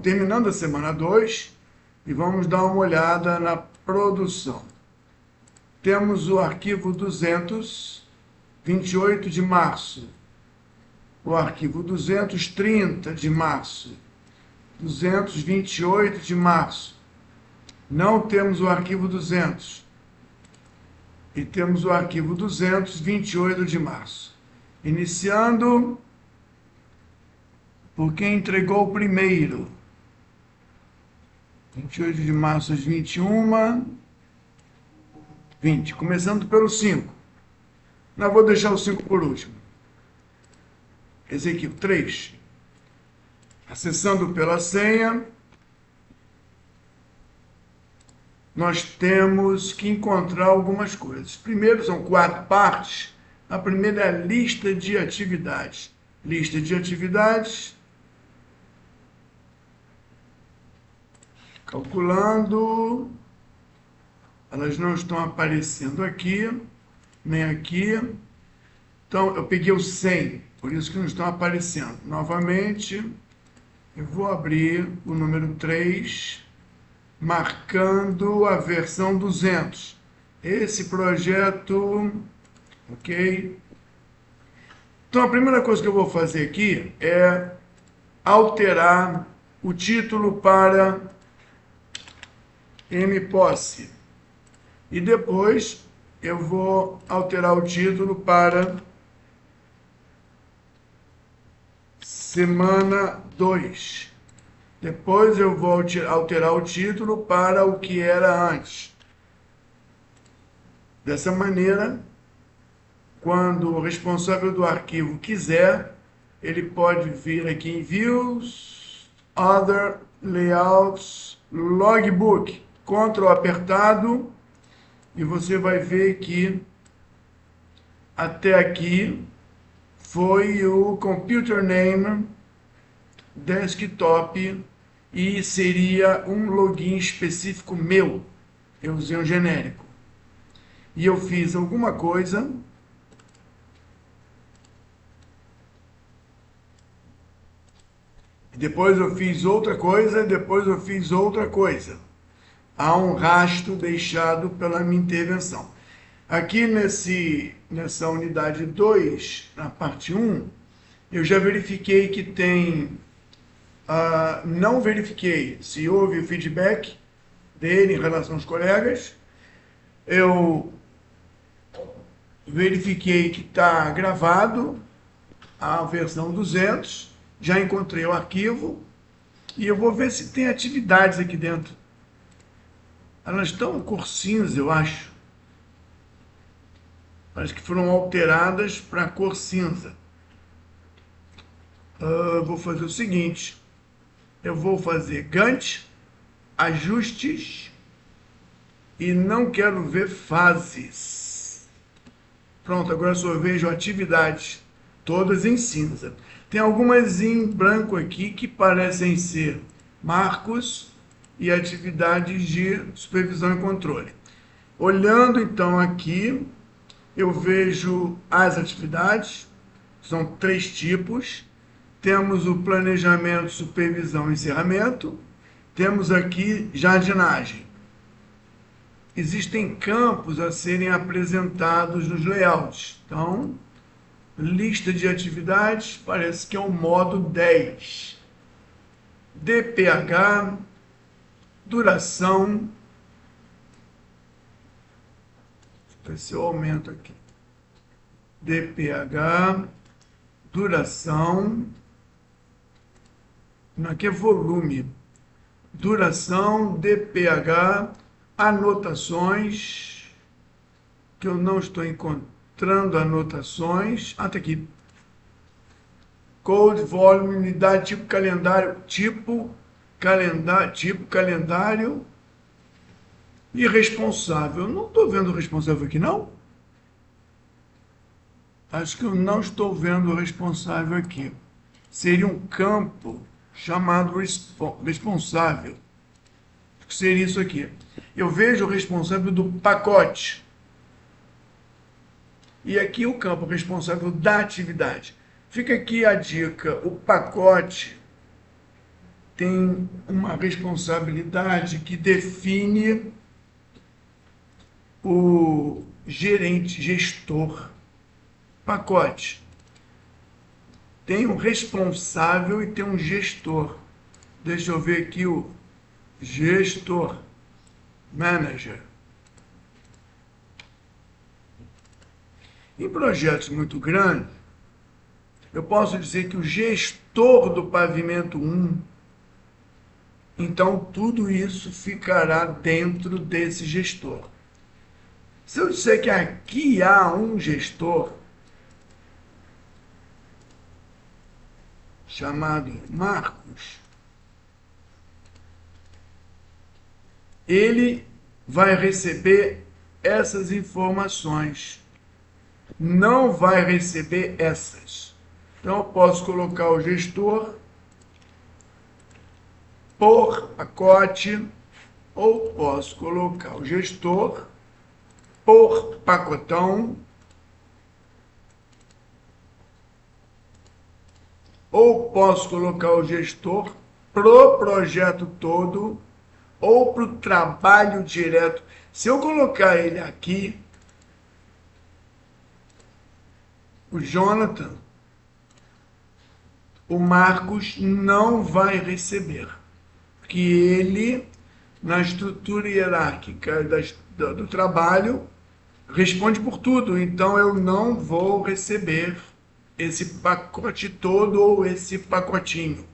terminando a semana 2, e vamos dar uma olhada na produção. Temos o arquivo 200, 28 de março. O arquivo 230 de março. 228 de março. Não temos o arquivo 200. E temos o arquivo 228 de março. Iniciando por quem entregou o primeiro. 28 de março às 21h, 20. Começando pelo 5. Não, vou deixar o 5 por último. Esse aqui, o 3. Acessando pela senha, nós temos que encontrar algumas coisas. Primeiro, são 4 partes. A primeira é a lista de atividades. Lista de atividades. Calculando. Elas não estão aparecendo aqui, nem aqui. Então, eu peguei o 100, por isso que não estão aparecendo. Novamente, eu vou abrir o número 3, marcando a versão 200. Esse projeto, ok? Então, a primeira coisa que eu vou fazer aqui é alterar o título para mposse. E depois eu vou alterar o título para semana 2. Depois eu vou alterar o título para o que era antes. Dessa maneira, quando o responsável do arquivo quiser, ele pode vir aqui em Views, Other, Layouts, Logbook, Ctrl apertado, e você vai ver que até aqui foi o Computer Name Desktop e seria um login específico meu. Eu usei um genérico. E eu fiz alguma coisa. Depois eu fiz outra coisa, depois eu fiz outra coisa. Há um rastro deixado pela minha intervenção. Aqui nessa unidade 2, na parte 1, eu já verifiquei que tem... não verifiquei se houve o feedback dele em relação aos colegas. Eu verifiquei que está gravado a versão 200. Já encontrei o arquivo. E eu vou ver se tem atividades aqui dentro. Elas estão cor cinza, eu acho. Parece que foram alteradas para cor cinza. Vou fazer o seguinte. Eu vou fazer Gantt, ajustes, e não quero ver fases. Pronto, agora só vejo atividades, todas em cinza. Tem algumas em branco aqui que parecem ser marcos e atividades de supervisão e controle. Olhando então aqui, eu vejo as atividades, são 3 tipos. Temos o planejamento, supervisão e encerramento. Temos aqui jardinagem. Existem campos a serem apresentados nos layouts. Então, lista de atividades, parece que é o modo 10. DPH, duração. Deixa eu ver se eu aumento aqui. DPH, duração. Aqui é volume. Duração, DPH, anotações, que eu não estou encontrando anotações. Tá aqui. Code, volume, unidade, tipo calendário e responsável. Não estou vendo o responsável aqui, não? Acho que eu não estou vendo o responsável aqui. Seria um campo chamado responsável. Acho que seria isso aqui. Eu vejo o responsável do pacote. E aqui o campo responsável da atividade. Fica aqui a dica, o pacote tem uma responsabilidade que define o gerente, gestor. Pacote. Tem um responsável e tem um gestor. Deixa eu ver aqui o gestor, manager. Em projetos muito grandes, eu posso dizer que o gestor do pavimento 1, então tudo isso ficará dentro desse gestor. Se eu disser que aqui há um gestor chamado Marcos, ele vai receber essas informações, não vai receber essas. Então eu posso colocar o gestor por pacote, ou posso colocar o gestor por pacotão, ou posso colocar o gestor pro projeto todo, ou pro trabalho direto. Se eu colocar ele aqui, o Jonathan, o Marcos não vai receber, porque ele, na estrutura hierárquica do trabalho, responde por tudo, então eu não vou receber esse pacote todo ou esse pacotinho.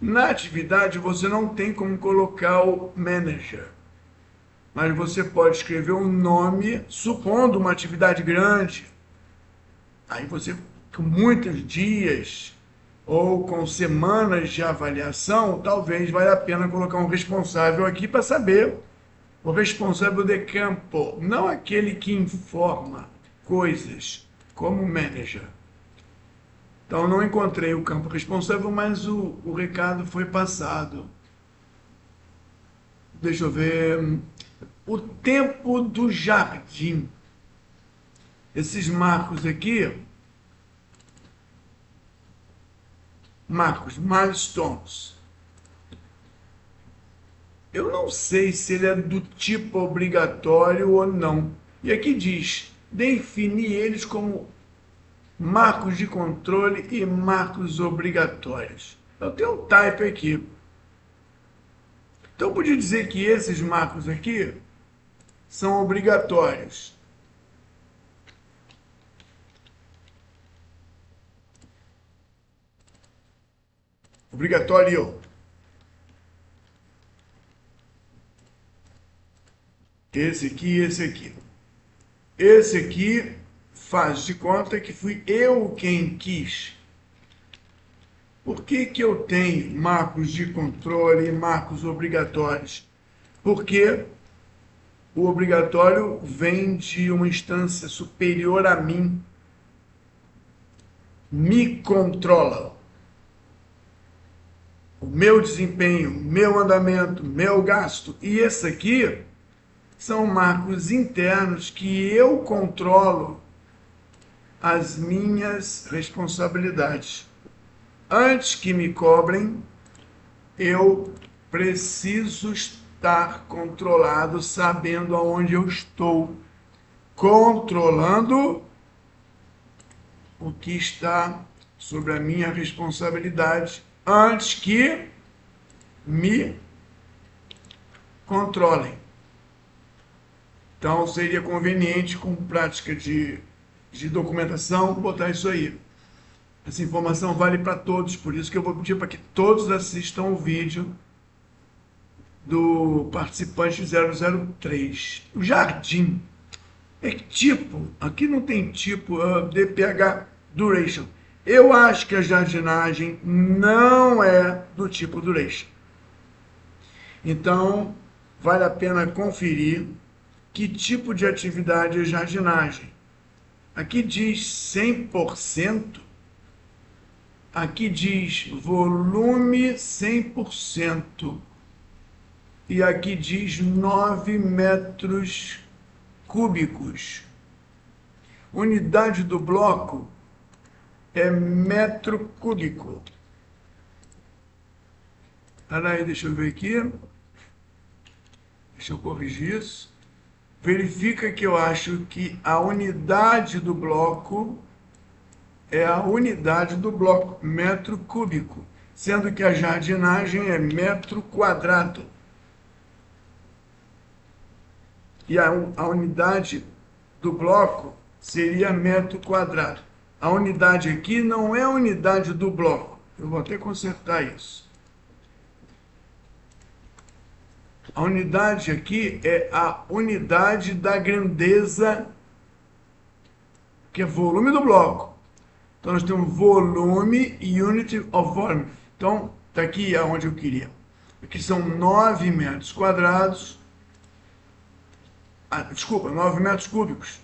Na atividade, você não tem como colocar o manager, mas você pode escrever um nome, supondo uma atividade grande. Aí você, com muitos dias ou com semanas de avaliação, talvez valha a pena colocar um responsável aqui para saber. O responsável de campo, não aquele que informa coisas, como manager. Então, não encontrei o campo responsável, mas o recado foi passado. Deixa eu ver. O tempo do jardim. Esses marcos aqui, marcos, milestones. Eu não sei se ele é do tipo obrigatório ou não. E aqui diz, definir eles como marcos de controle e marcos obrigatórios. Eu tenho um type aqui. Então eu podia dizer que esses marcos aqui são obrigatórios. Obrigatório. Esse aqui e esse aqui. Esse aqui faz de conta que fui eu quem quis. Por que que eu tenho marcos de controle e marcos obrigatórios? Porque o obrigatório vem de uma instância superior a mim. Me controla. O meu desempenho, meu andamento, meu gasto. E esse aqui são marcos internos que eu controlo as minhas responsabilidades. Antes que me cobrem, eu preciso estar controlado, sabendo aonde eu estou, controlando o que está sobre a minha responsabilidade, antes que me controlem. Então, seria conveniente, com prática de documentação, botar isso aí. Essa informação vale para todos, por isso que eu vou pedir para que todos assistam o vídeo do participante 003. O jardim é tipo, aqui não tem tipo, DPH duration. Eu acho que a jardinagem não é do tipo duration. Então, vale a pena conferir que tipo de atividade é jardinagem. Aqui diz 100%, aqui diz volume 100%, e aqui diz 9 metros cúbicos. Unidade do bloco é metro cúbico. Peraí, deixa eu ver aqui. Deixa eu corrigir isso. Verifica que eu acho que a unidade do bloco é a unidade do bloco, metro cúbico, sendo que a jardinagem é metro quadrado. E a unidade do bloco seria metro quadrado. A unidade aqui não é a unidade do bloco. Eu vou até consertar isso. A unidade aqui é a unidade da grandeza, que é volume do bloco. Então, nós temos volume e unit of volume. Então, está aqui aonde eu queria. Aqui são 9 metros quadrados. Desculpa, 9 metros cúbicos.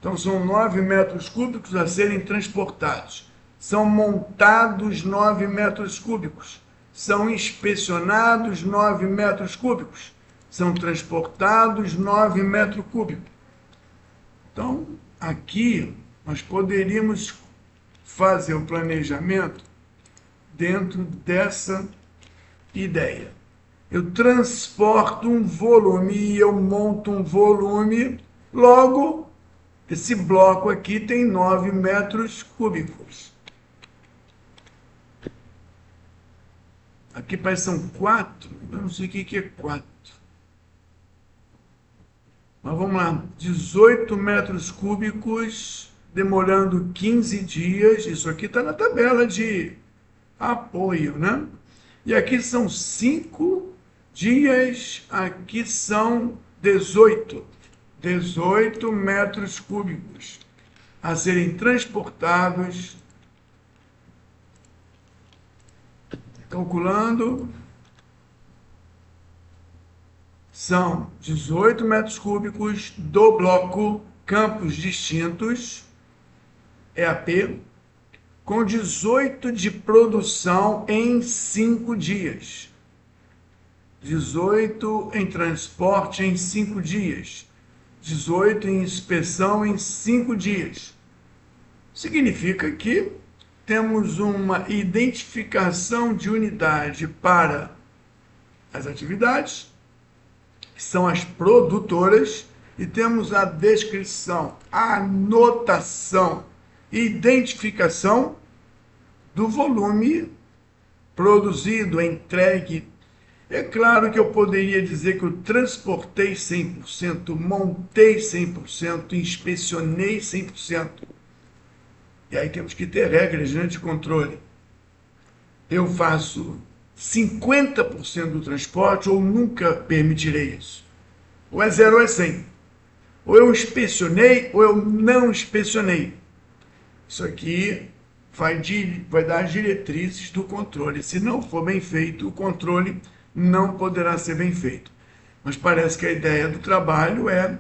Então, são 9 metros cúbicos a serem transportados. São montados 9 metros cúbicos. São inspecionados 9 metros cúbicos. São transportados 9 metros cúbicos. Então, aqui, nós poderíamos fazer o planejamento dentro dessa ideia. Eu transporto um volume e eu monto um volume, logo, esse bloco aqui tem 9 metros cúbicos. Aqui parece que são 4, eu não sei o que é 4. Mas vamos lá, 18 metros cúbicos, demorando 15 dias. Isso aqui está na tabela de apoio, né? E aqui são 5 dias, aqui são 18 metros cúbicos a serem transportados. Calculando, são 18 metros cúbicos do bloco campos distintos, EAP, com 18 de produção em 5 dias. 18 em transporte em 5 dias. 18 em inspeção em 5 dias. Significa que temos uma identificação de unidade para as atividades, que são as produtoras, e temos a descrição, a anotação, identificação do volume produzido, entregue. É claro que eu poderia dizer que eu transportei 100%, montei 100%, inspecionei 100%. E aí temos que ter regras, né, de controle. Eu faço 50% do transporte ou nunca permitirei isso. Ou é 0 ou é 100. Ou eu inspecionei ou eu não inspecionei. Isso aqui vai dar as diretrizes do controle. Se não for bem feito, o controle não poderá ser bem feito. Mas parece que a ideia do trabalho é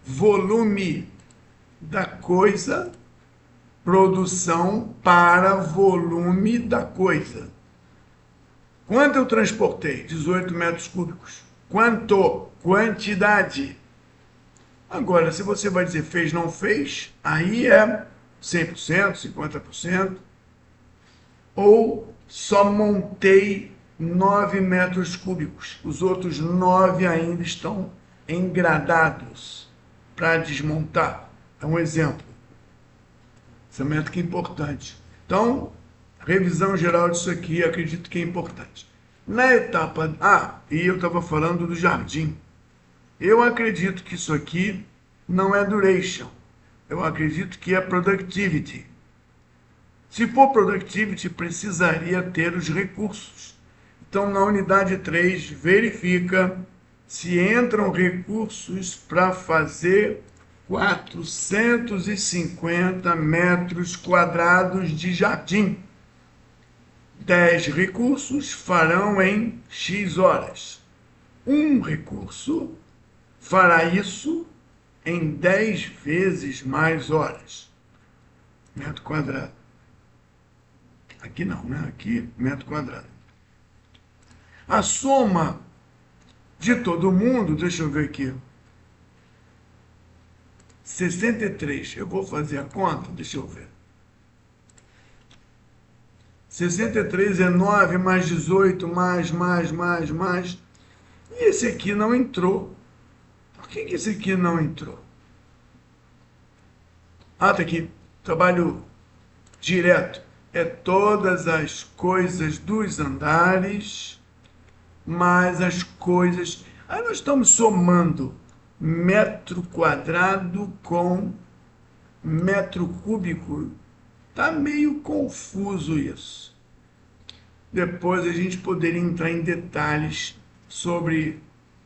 volume da coisa, produção para volume da coisa. Quanto eu transportei? 18 metros cúbicos. Quanto? Quantidade. Agora, se você vai dizer fez, não fez, aí é 100%, 50%, ou só montei 9 metros cúbicos. Os outros 9 ainda estão engradados para desmontar. É um exemplo. Essa métrica é importante. Então, revisão geral disso aqui, acredito que é importante. Na etapa e eu estava falando do jardim. Eu acredito que isso aqui não é duration. Eu acredito que é productivity. Se for productivity, precisaria ter os recursos. Então, na unidade 3, verifica se entram recursos para fazer 450 metros quadrados de jardim. 10 recursos farão em X horas. Um recurso fará isso em 10 vezes mais horas. Metro quadrado. Aqui não, né? Aqui, metro quadrado. A soma de todo mundo, deixa eu ver aqui. 63. Eu vou fazer a conta, deixa eu ver. 63 é 9 mais 18, mais. E esse aqui não entrou. Por que esse aqui não entrou? Ah, tá aqui. Trabalho direto. É todas as coisas dos andares, mais as coisas... Aí nós estamos somando metro quadrado com metro cúbico. Tá meio confuso isso. Depois a gente poderia entrar em detalhes sobre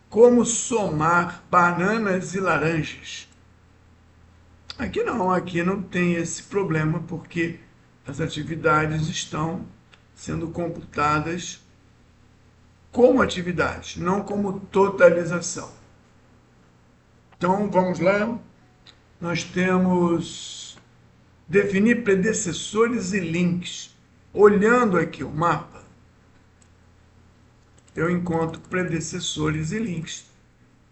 como somar bananas e laranjas. Aqui não tem esse problema, porque as atividades estão sendo computadas como atividades, não como totalização. Então, vamos lá. Nós temos definir predecessores e links. Olhando aqui o mapa, eu encontro predecessores e links.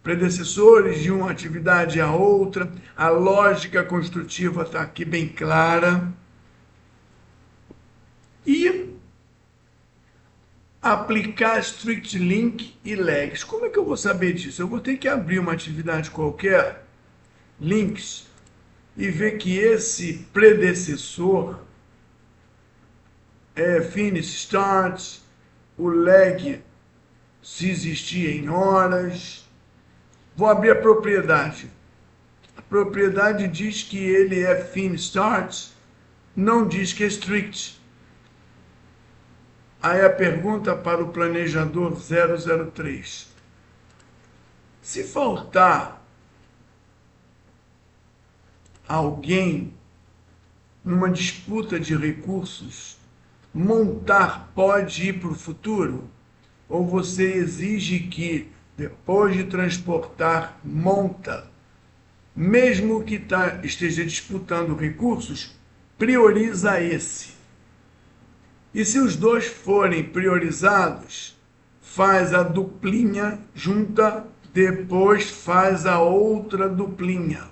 Predecessores de uma atividade a outra, a lógica construtiva está aqui bem clara. E aplicar strict link e legs. Como é que eu vou saber disso? Eu vou ter que abrir uma atividade qualquer, links, e ver que esse predecessor é finish start, o leg se existir em horas. Vou abrir a propriedade. A propriedade diz que ele é finish start, não diz que é strict. Aí a pergunta para o planejador 003. Se faltar alguém numa disputa de recursos, montar pode ir para o futuro? Ou você exige que, depois de transportar, monta, mesmo que esteja disputando recursos, prioriza esse? E se os dois forem priorizados, faz a duplinha, junta, depois faz a outra duplinha.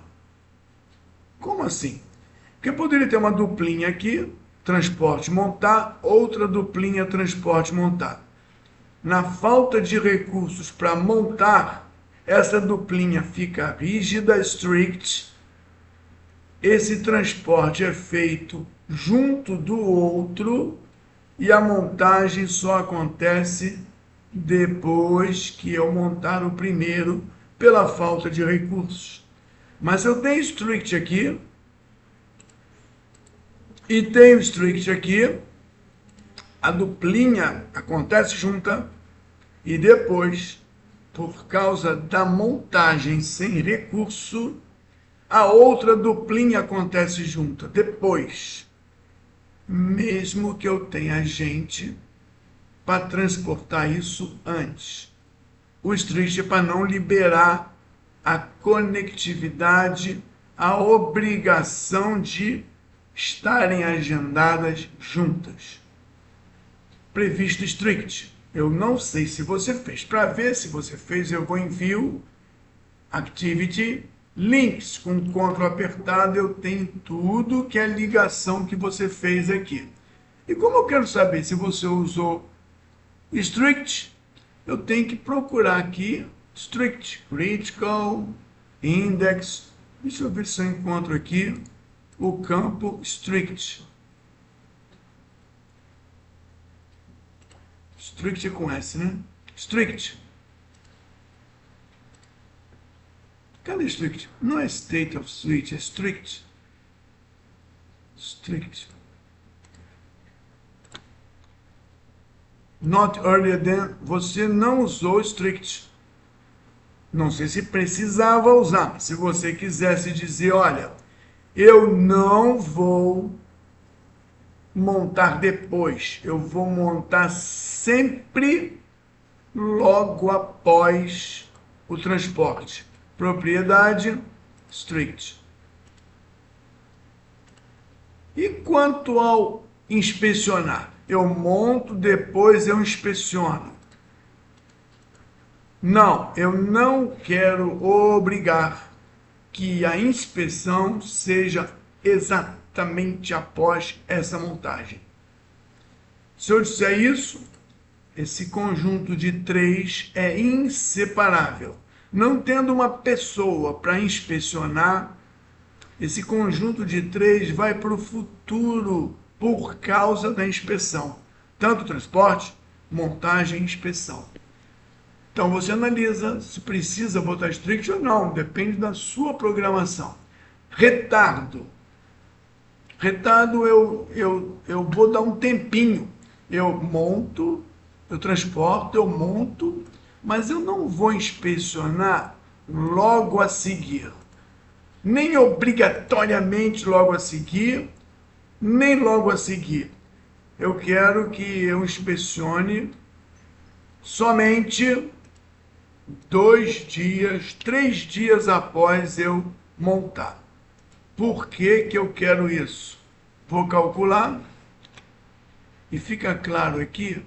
Como assim? Porque poderia ter uma duplinha aqui, transporte, montar, outra duplinha, transporte, montar. Na falta de recursos para montar, essa duplinha fica rígida, strict. Esse transporte é feito junto do outro, e a montagem só acontece depois que eu montar o primeiro, pela falta de recursos. Mas eu tenho strict aqui, e tenho strict aqui, a duplinha acontece junta, e depois, por causa da montagem sem recurso, a outra duplinha acontece junta, depois. Mesmo que eu tenha gente para transportar isso antes. O strict é para não liberar a conectividade, a obrigação de estarem agendadas juntas. Previsto strict. Eu não sei se você fez. Para ver se você fez, eu vou em View, Activity, Links, com Ctrl apertado, eu tenho tudo que é ligação que você fez aqui. E como eu quero saber se você usou strict, eu tenho que procurar aqui strict, critical, index. Deixa eu ver se eu encontro aqui o campo strict. Strict é com S, né? Strict. Cadê strict? Não é state of switch, é strict. Strict. Not earlier than. Você não usou strict. Não sei se precisava usar, mas se você quisesse dizer, olha, eu não vou montar depois, eu vou montar sempre logo após o transporte. Propriedade, strict. E quanto ao inspecionar? Eu monto, depois eu inspeciono. Não, eu não quero obrigar que a inspeção seja exatamente após essa montagem. Se eu disser isso, esse conjunto de 3 é inseparável. Não tendo uma pessoa para inspecionar, esse conjunto de 3 vai para o futuro por causa da inspeção. Tanto transporte, montagem e inspeção. Então você analisa se precisa botar strict ou não, depende da sua programação. Retardo. Retardo eu vou dar um tempinho. Eu monto, eu transporto, eu monto, mas eu não vou inspecionar logo a seguir. Nem obrigatoriamente logo a seguir, nem logo a seguir. Eu quero que eu inspecione somente 2 dias, 3 dias após eu montar. Por que que eu quero isso? Vou calcular e fica claro aqui.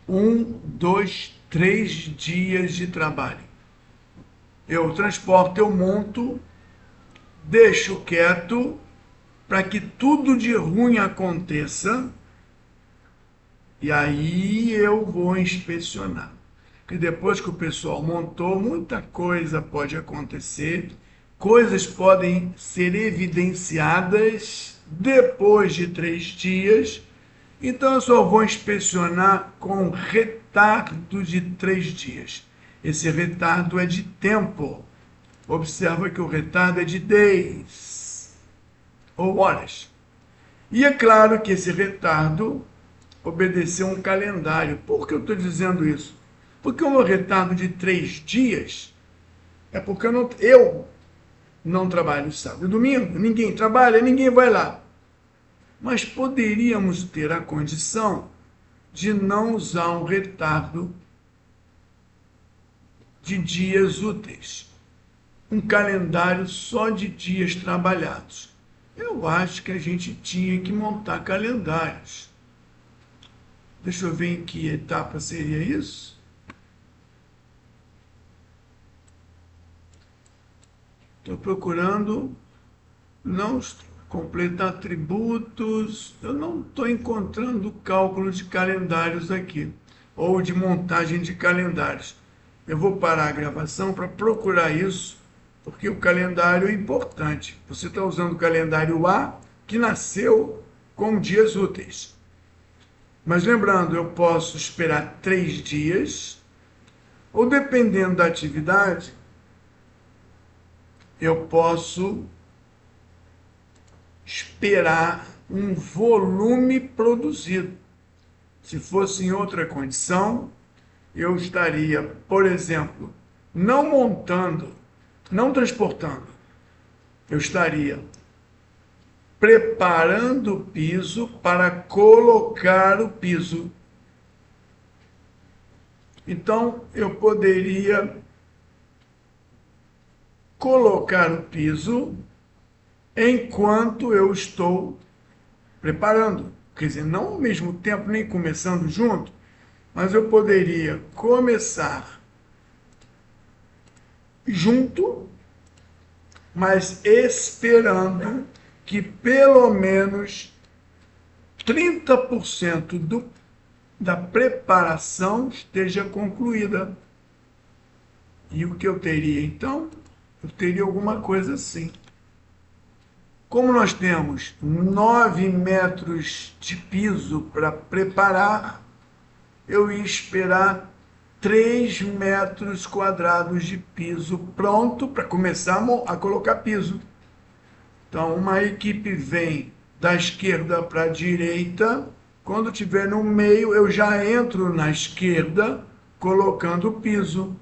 1, 2, 3 dias de trabalho. Eu transporto, eu monto, deixo quieto para que tudo de ruim aconteça e aí eu vou inspecionar. Porque depois que o pessoal montou, muita coisa pode acontecer, coisas podem ser evidenciadas depois de 3 dias, então eu só vou inspecionar com retardo de 3 dias. Esse retardo é de tempo. Observa que o retardo é de days, ou horas. E é claro que esse retardo obedeceu um calendário. Por que eu estou dizendo isso? Porque o meu retardo de 3 dias é porque eu não trabalho sábado e domingo, ninguém trabalha, ninguém vai lá. Mas poderíamos ter a condição de não usar um retardo de dias úteis. Um calendário só de dias trabalhados. Eu acho que a gente tinha que montar calendários. Deixa eu ver em que etapa seria isso. Estou procurando não completar atributos. Eu não estou encontrando cálculo de calendários aqui, ou de montagem de calendários. Eu vou parar a gravação para procurar isso, porque o calendário é importante. Você está usando o calendário A, que nasceu com dias úteis. Mas lembrando, eu posso esperar 3 dias, ou dependendo da atividade, eu posso esperar um volume produzido. Se fosse em outra condição, eu estaria, por exemplo, não montando, não transportando, eu estaria preparando o piso para colocar o piso. Então, eu poderia colocar o piso enquanto eu estou preparando. Quer dizer, não ao mesmo tempo, nem começando junto, mas eu poderia começar junto, mas esperando que pelo menos 30% da preparação esteja concluída. E o que eu teria então? Eu teria alguma coisa assim. Como nós temos 9 metros de piso para preparar, eu ia esperar 3 metros quadrados de piso pronto para começar a colocar piso. Então, uma equipe vem da esquerda para a direita. Quando estiver no meio, eu já entro na esquerda colocando o piso.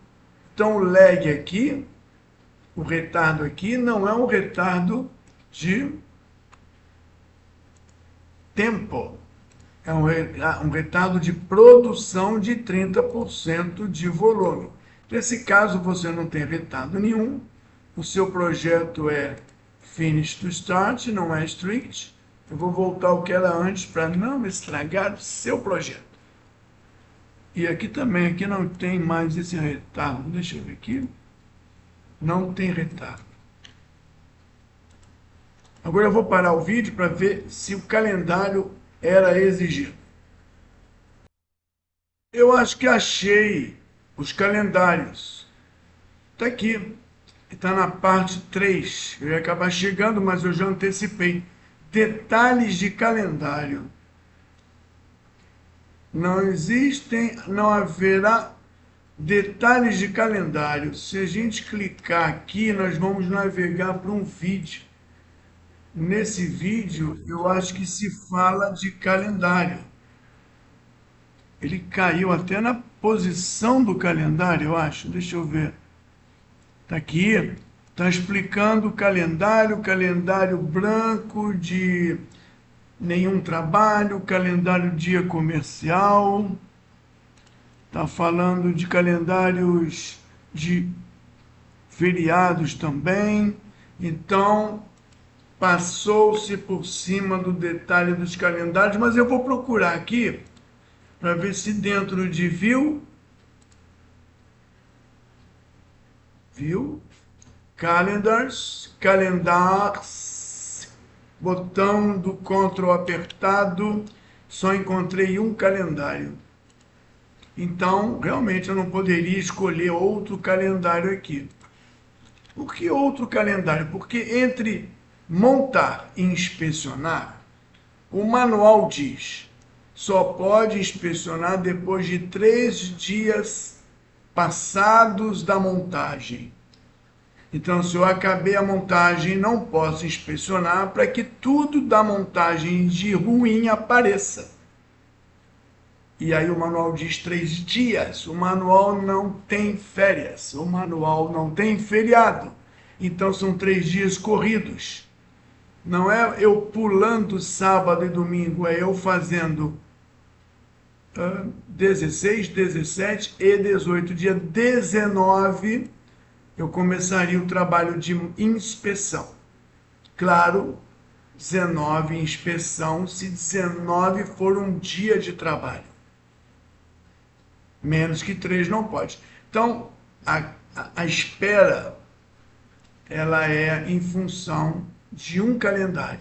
Então, o lag aqui, o retardo aqui, não é um retardo de tempo. É um retardo de produção de 30% de volume. Nesse caso, você não tem retardo nenhum. O seu projeto é finish to start, não é strict. Eu vou voltar ao que era antes para não estragar o seu projeto. E aqui também, aqui não tem mais esse retardo. Deixa eu ver aqui. Não tem retardo. Agora eu vou parar o vídeo para ver se o calendário era exigido. Eu acho que achei os calendários. Está aqui. Está na parte 3. Eu ia acabar chegando, mas eu já antecipei. Detalhes de calendário. Não existem, não haverá detalhes de calendário. Se a gente clicar aqui, nós vamos navegar para um vídeo. Nesse vídeo, eu acho que se fala de calendário. Ele caiu até na posição do calendário, eu acho. Deixa eu ver. Está aqui. Está explicando o calendário branco de nenhum trabalho, calendário dia comercial. Está falando de calendários de feriados também. Então, passou-se por cima do detalhe dos calendários, mas eu vou procurar aqui para ver se dentro de view, calendars, botão do Ctrl apertado, só encontrei um calendário. Então, realmente eu não poderia escolher outro calendário aqui. Por que outro calendário? Porque entre montar e inspecionar, o manual diz, só pode inspecionar depois de 3 dias passados da montagem. Então, se eu acabei a montagem, não posso inspecionar para que tudo da montagem de ruim apareça. E aí o manual diz 3 dias. O manual não tem férias. O manual não tem feriado. Então são 3 dias corridos. Não é eu pulando sábado e domingo, é eu fazendo 16, 17 e 18. Dia 19 eu começaria o trabalho de inspeção. Claro, 19 inspeção, se 19 for um dia de trabalho. Menos que 3 não pode. Então, a espera, ela é em função de um calendário.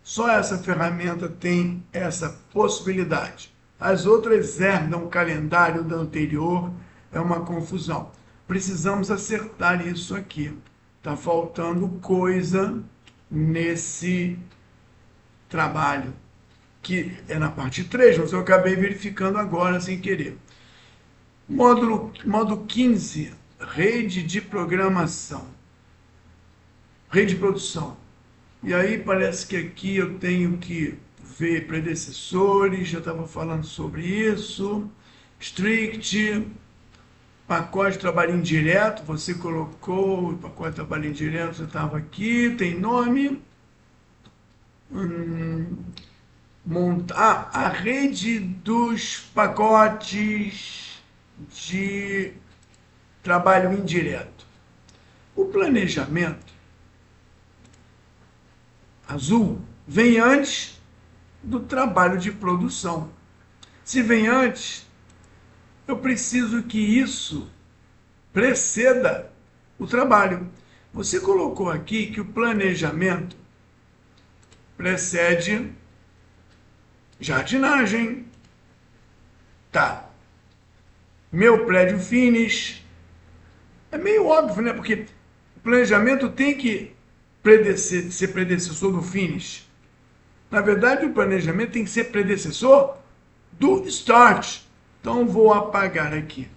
Só essa ferramenta tem essa possibilidade. As outras herdam o calendário do anterior, é uma confusão. Precisamos acertar isso aqui. Está faltando coisa nesse trabalho, que é na parte 3, mas eu acabei verificando agora sem querer. Módulo 15, rede de programação, rede de produção. E aí parece que aqui eu tenho que ver predecessores, já estava falando sobre isso. Strict, pacote de trabalho indireto, você colocou o pacote de trabalho indireto, você estava aqui, tem nome. A rede dos pacotes de trabalho indireto. O planejamento azul vem antes do trabalho de produção. Se vem antes, eu preciso que isso preceda o trabalho. Você colocou aqui que o planejamento precede jardinagem. Tá. Meu prédio finish. É meio óbvio, né? Porque o planejamento tem que ser predecessor do finish. Na verdade, o planejamento tem que ser predecessor do start. Então, vou apagar aqui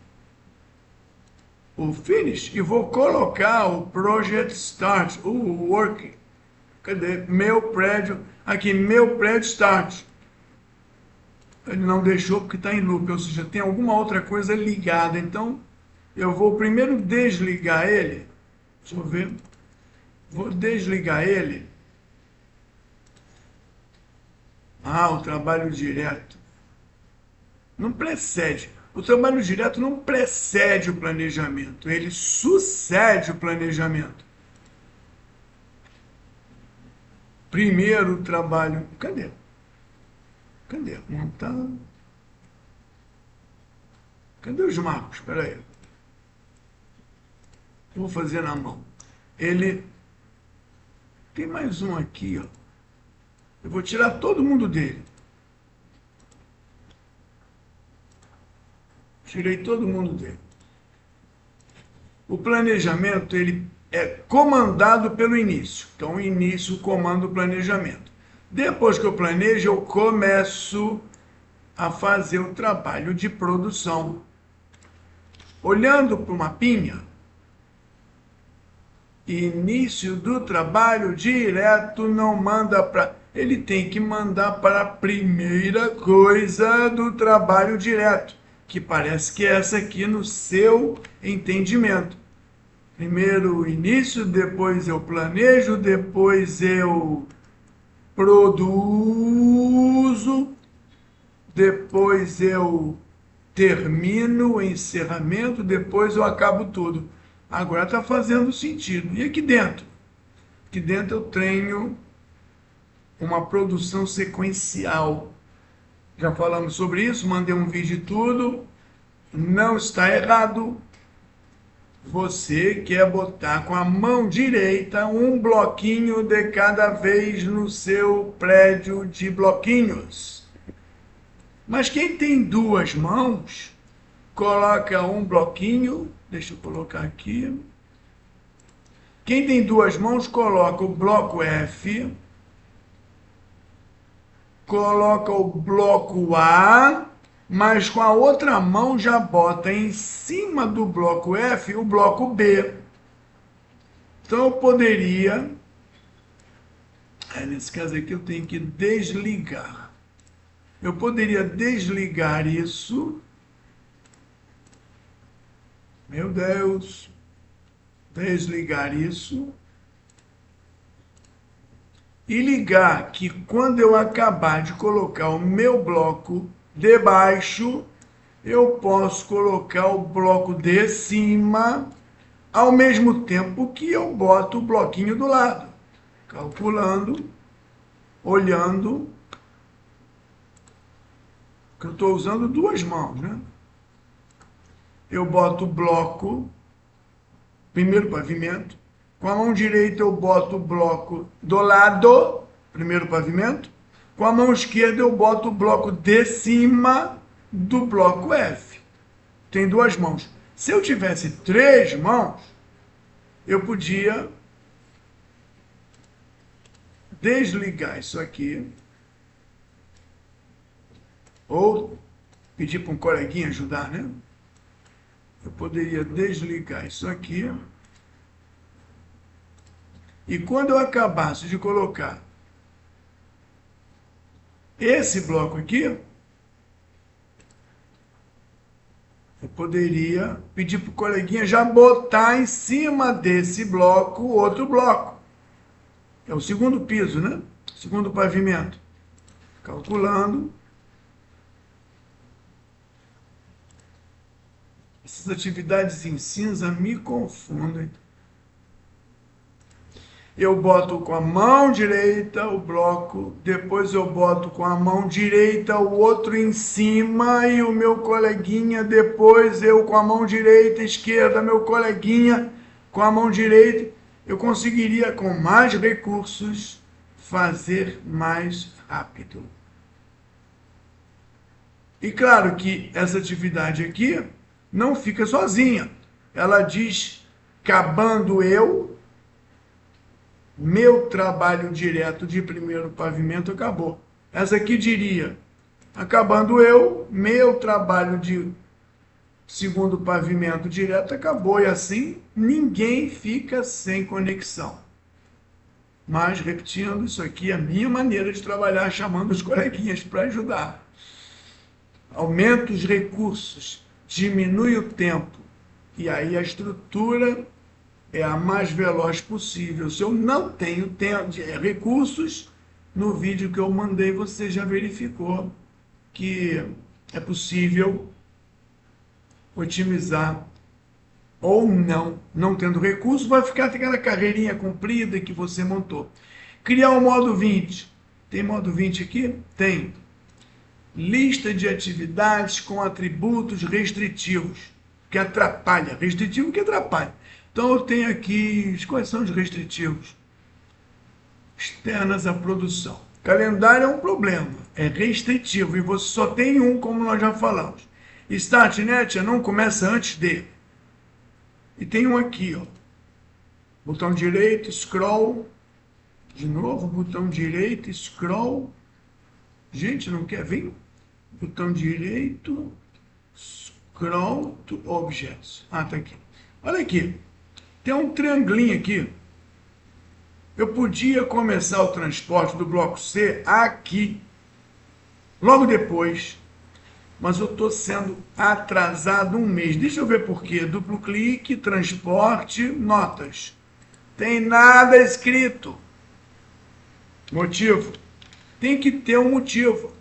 o finish e vou colocar o project start, o work. Cadê? Meu prédio. Aqui, meu prédio start. Ele não deixou porque está em loop, ou seja, tem alguma outra coisa ligada. Então, eu vou primeiro desligar ele. Deixa eu ver. Vou desligar ele. O trabalho direto. Não precede. O trabalho direto não precede o planejamento. Ele sucede o planejamento. Primeiro o trabalho... Cadê? Montar... Cadê os marcos? Espera aí. Vou fazer na mão. Ele Tem mais um aqui, ó. Eu vou tirar todo mundo dele. Tirei todo mundo dele. O planejamento, ele é comandado pelo início. Então, o início comanda o planejamento. Depois que eu planejo, eu começo a fazer o trabalho de produção. Olhando para o mapinha, início do trabalho direto não manda para... Ele tem que mandar para a primeira coisa do trabalho direto, que parece que é essa aqui no seu entendimento. Primeiro o início, depois eu planejo, depois eu produzo, depois eu termino o encerramento, depois eu acabo tudo. Agora está fazendo sentido. E aqui dentro? Aqui dentro eu tenho uma produção sequencial. Já falamos sobre isso, mandei um vídeo e tudo. Não está errado. Você quer botar com a mão direita um bloquinho de cada vez no seu prédio de bloquinhos. Mas quem tem duas mãos, coloca um bloquinho, deixa eu colocar aqui. Quem tem duas mãos, coloca o bloco F, coloca o bloco A, mas com a outra mão já bota em cima do bloco F o bloco B. Então eu poderia, nesse caso aqui eu tenho que desligar. Eu poderia desligar isso. Meu Deus. Desligar isso. E ligar que quando eu acabar de colocar o meu bloco debaixo, eu posso colocar o bloco de cima, ao mesmo tempo que eu boto o bloquinho do lado. Calculando, olhando, que eu estou usando duas mãos, né? Eu boto o bloco, primeiro pavimento, com a mão direita eu boto o bloco do lado, primeiro pavimento, com a mão esquerda eu boto o bloco de cima do bloco F. Tem duas mãos. Se eu tivesse três mãos, eu podia desligar isso aqui, ou pedir para um coleguinha ajudar, né? Eu poderia desligar isso aqui, e quando eu acabasse de colocar esse bloco aqui, eu poderia pedir para o coleguinha já botar em cima desse bloco outro bloco. É o segundo piso, né? Segundo pavimento. Calculando. Essas atividades em cinza me confundem. Eu boto com a mão direita o bloco, depois eu boto com a mão direita o outro em cima e o meu coleguinha, depois eu com a mão direita, esquerda, meu coleguinha com a mão direita. Eu conseguiria, com mais recursos, fazer mais rápido. E claro que essa atividade aqui não fica sozinha. Ela diz, acabando eu, meu trabalho direto de primeiro pavimento acabou. Essa aqui diria, acabando eu, meu trabalho de segundo pavimento direto acabou. E assim, ninguém fica sem conexão. Mas, repetindo, isso aqui é a minha maneira de trabalhar, chamando os coleguinhas para ajudar. Aumenta os recursos, diminui o tempo, e aí a estrutura é a mais veloz possível. Se eu não tenho recursos, no vídeo que eu mandei você já verificou que é possível otimizar ou não tendo recurso, vai ficar aquela carreirinha comprida que você montou. Criar o modo 20. Tem modo 20 aqui? Tem. Lista de atividades com atributos restritivos, que atrapalha. Restritivo que atrapalha. Então eu tenho aqui, quais são os restritivos? externas à produção. Calendário é um problema, é restritivo e você só tem um, como nós já falamos. Startnet não começa antes de. E tem um aqui, ó. Botão direito, scroll. De novo, botão direito, scroll. Gente, não quer vir? Botão direito, scroll to objects. Ah, tá aqui. Olha aqui. Tem um triangulinho aqui. Eu podia começar o transporte do bloco C aqui, logo depois, mas eu estou sendo atrasado um mês. Deixa eu ver por quê. Duplo clique, transporte, notas. Tem nada escrito. Motivo. Tem que ter um motivo.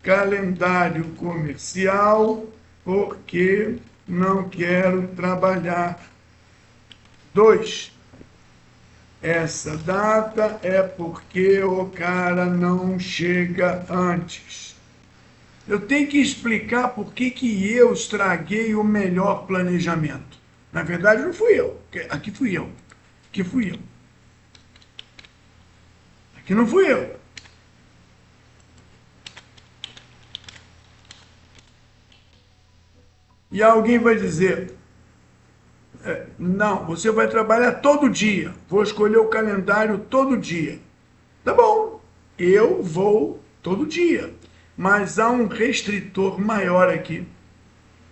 Calendário comercial, porque não quero trabalhar. 2. Essa data é porque o cara não chega antes. Eu tenho que explicar por que eu estraguei o melhor planejamento. Na verdade, não fui eu. Aqui fui eu. Aqui fui eu. Aqui não fui eu. E alguém vai dizer, não, você vai trabalhar todo dia. Vou escolher o calendário todo dia. Tá bom, eu vou todo dia. Mas há um restritor maior aqui,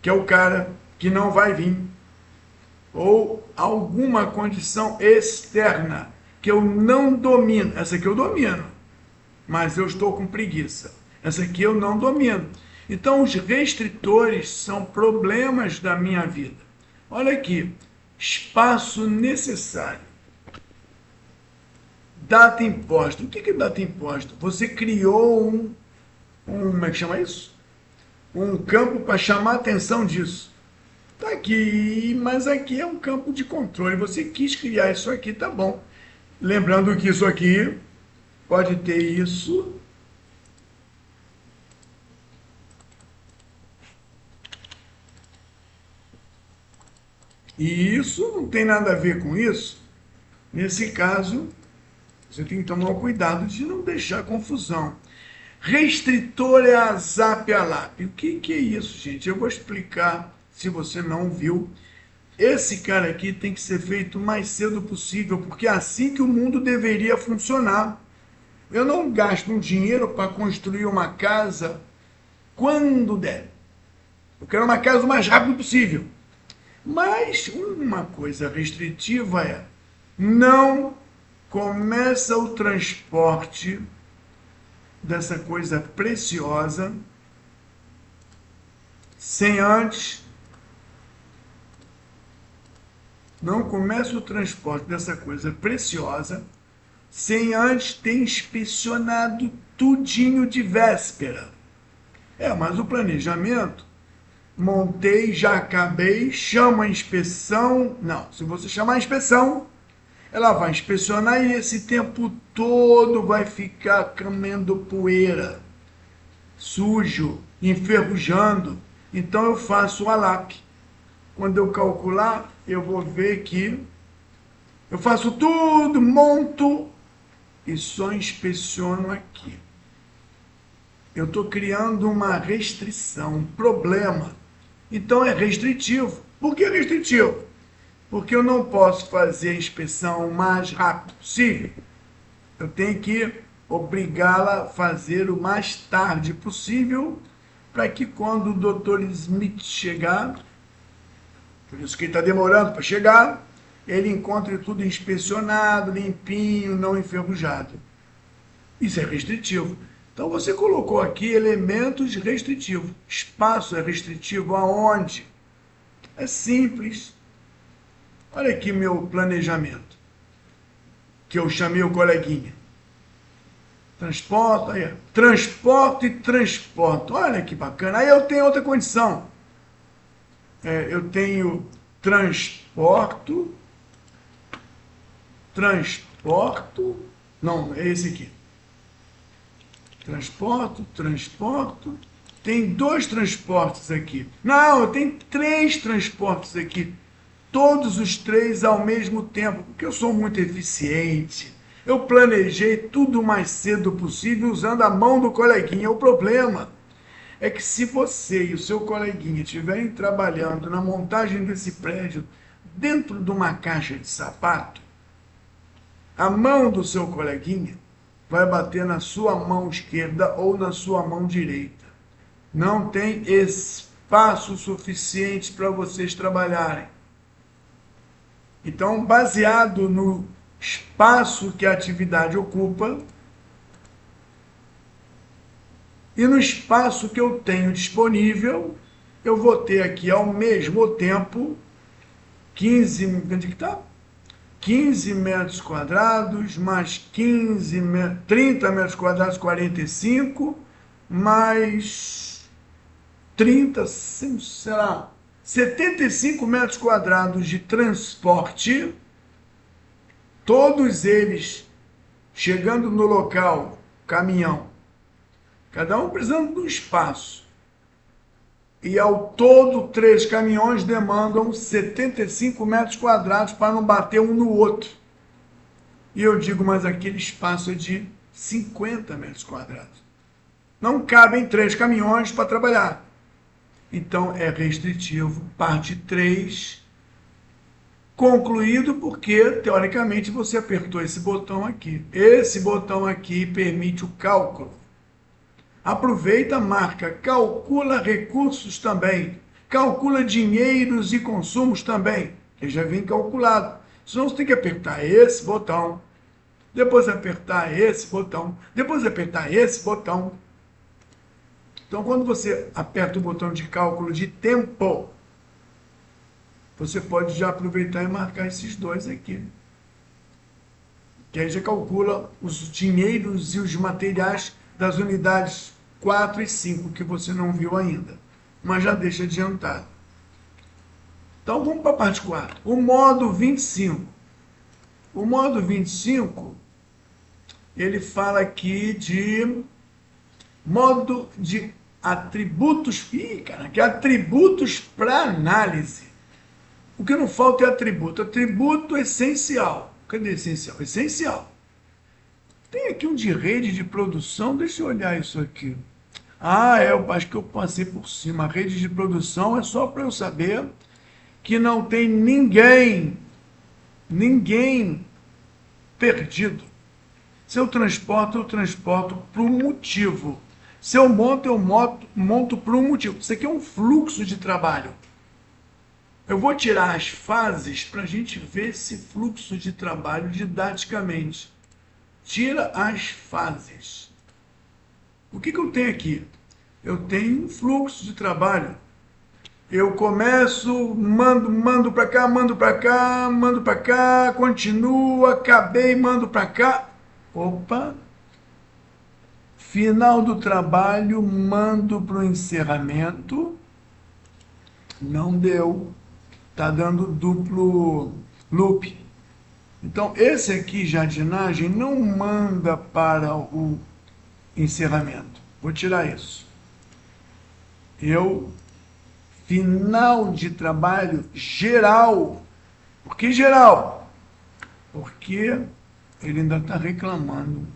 que é o cara que não vai vir. Ou alguma condição externa que eu não domino. Essa aqui eu domino, mas eu estou com preguiça. Essa aqui eu não domino. Então, os restritores são problemas da minha vida. Olha aqui, espaço necessário. Data imposta. O que é data imposta? Você criou como é que chama isso? Um campo para chamar a atenção disso. Tá aqui, mas aqui é um campo de controle. Você quis criar isso aqui, tá bom. Lembrando que isso aqui pode ter isso. E isso não tem nada a ver com isso. Nesse caso, você tem que tomar o cuidado de não deixar confusão. Restritor é a Zap Alap. O que é isso, gente? Eu vou explicar, se você não viu. Esse cara aqui tem que ser feito o mais cedo possível, porque é assim que o mundo deveria funcionar. Eu não gasto um dinheiro para construir uma casa quando der. Eu quero uma casa o mais rápido possível. Mas uma coisa restritiva é, não começa o transporte dessa coisa preciosa sem antes, não começa o transporte dessa coisa preciosa sem antes ter inspecionado tudinho de véspera. Mas o planejamento, montei, já acabei, chama a inspeção. Não, se você chamar a inspeção, ela vai inspecionar e esse tempo todo vai ficar comendo poeira, sujo, enferrujando. Então eu faço o ALAP. Quando eu calcular, eu vou ver que eu faço tudo, monto e só inspeciono aqui. Eu estou criando uma restrição, um problema. Então é restritivo. Por que restritivo? Porque eu não posso fazer a inspeção o mais rápido possível. Eu tenho que obrigá-la a fazer o mais tarde possível, para que quando o Dr. Smith chegar, por isso que ele está demorando para chegar, ele encontre tudo inspecionado, limpinho, não enferrujado. Isso é restritivo. Então você colocou aqui elementos restritivos. Espaço é restritivo aonde? É simples. Olha aqui meu planejamento, que eu chamei o coleguinha. Transporto, aí, transporto e transporto. Olha que bacana. Aí eu tenho outra condição. Eu tenho transporto, não, é esse aqui. Transporto. Tem 2 transportes aqui. Não, eu tenho 3 transportes aqui. Todos os 3 ao mesmo tempo, porque eu sou muito eficiente. Eu planejei tudo o mais cedo possível usando a mão do coleguinha. O problema é que se você e o seu coleguinha estiverem trabalhando na montagem desse prédio dentro de uma caixa de sapato, a mão do seu coleguinha vai bater na sua mão esquerda ou na sua mão direita. Não tem espaço suficiente para vocês trabalharem. Então, baseado no espaço que a atividade ocupa e no espaço que eu tenho disponível, eu vou ter aqui ao mesmo tempo 15, onde que tá? 15 metros quadrados, mais 30 metros quadrados, 45, mais 30, será, 75 metros quadrados de transporte, todos eles chegando no local, caminhão, cada um precisando de um espaço. E ao todo, 3 caminhões demandam 75 metros quadrados para não bater um no outro. E eu digo, mas aquele espaço é de 50 metros quadrados. Não cabem 3 caminhões para trabalhar. Então é restritivo. Parte 3, concluído porque, teoricamente, você apertou esse botão aqui. Esse botão aqui permite o cálculo. Aproveita, marca, calcula recursos também, calcula dinheiros e consumos também, que já vem calculado. Senão você tem que apertar esse botão, depois apertar esse botão, depois apertar esse botão. Então, quando você aperta o botão de cálculo de tempo, você pode já aproveitar e marcar esses dois aqui. Que aí já calcula os dinheiros e os materiais das unidades 4 e 5, que você não viu ainda, mas já deixa adiantado. Então vamos para a parte 4. O modo 25. O modo 25, ele fala aqui de modo de atributos, que atributos para análise. O que não falta é atributo. Atributo essencial. Cadê essencial? Essencial. Tem aqui um de rede de produção, deixa eu olhar isso aqui. Eu acho que eu passei por cima. A rede de produção é só para eu saber que não tem ninguém perdido. Se eu transporto por um motivo. Se eu monto, monto por um motivo. Isso aqui é um fluxo de trabalho. Eu vou tirar as fases para a gente ver esse fluxo de trabalho didaticamente. Tira as fases. O que eu tenho aqui? Eu tenho um fluxo de trabalho. Eu começo, mando para cá, mando para cá, continuo, acabei, mando para cá. Opa! Final do trabalho, mando para o encerramento. Não deu. Está dando duplo loop. Então, esse aqui, jardinagem, não manda para o encerramento. Vou tirar isso. Final de trabalho geral. Por que geral? Porque ele ainda está reclamando.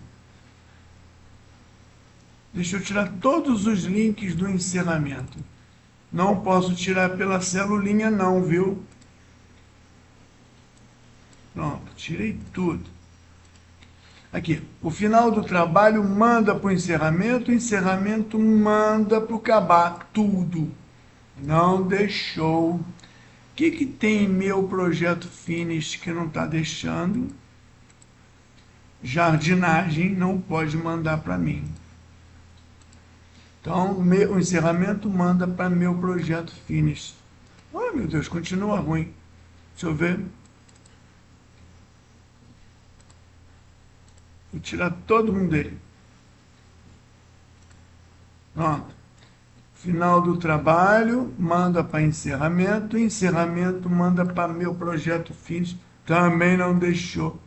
Deixa eu tirar todos os links do encerramento. Não posso tirar pela celulinha não, viu? Pronto, tirei tudo. Aqui, o final do trabalho manda para o encerramento manda para o acabar, tudo. Não deixou. O que tem meu projeto Finish que não está deixando? Jardinagem não pode mandar para mim. Então, o encerramento manda para meu projeto Finish. Ai, meu Deus, continua ruim. Deixa eu ver. Vou tirar todo mundo dele. Pronto. Final do trabalho, manda para encerramento. Encerramento manda para meu projeto Finish. Também não deixou.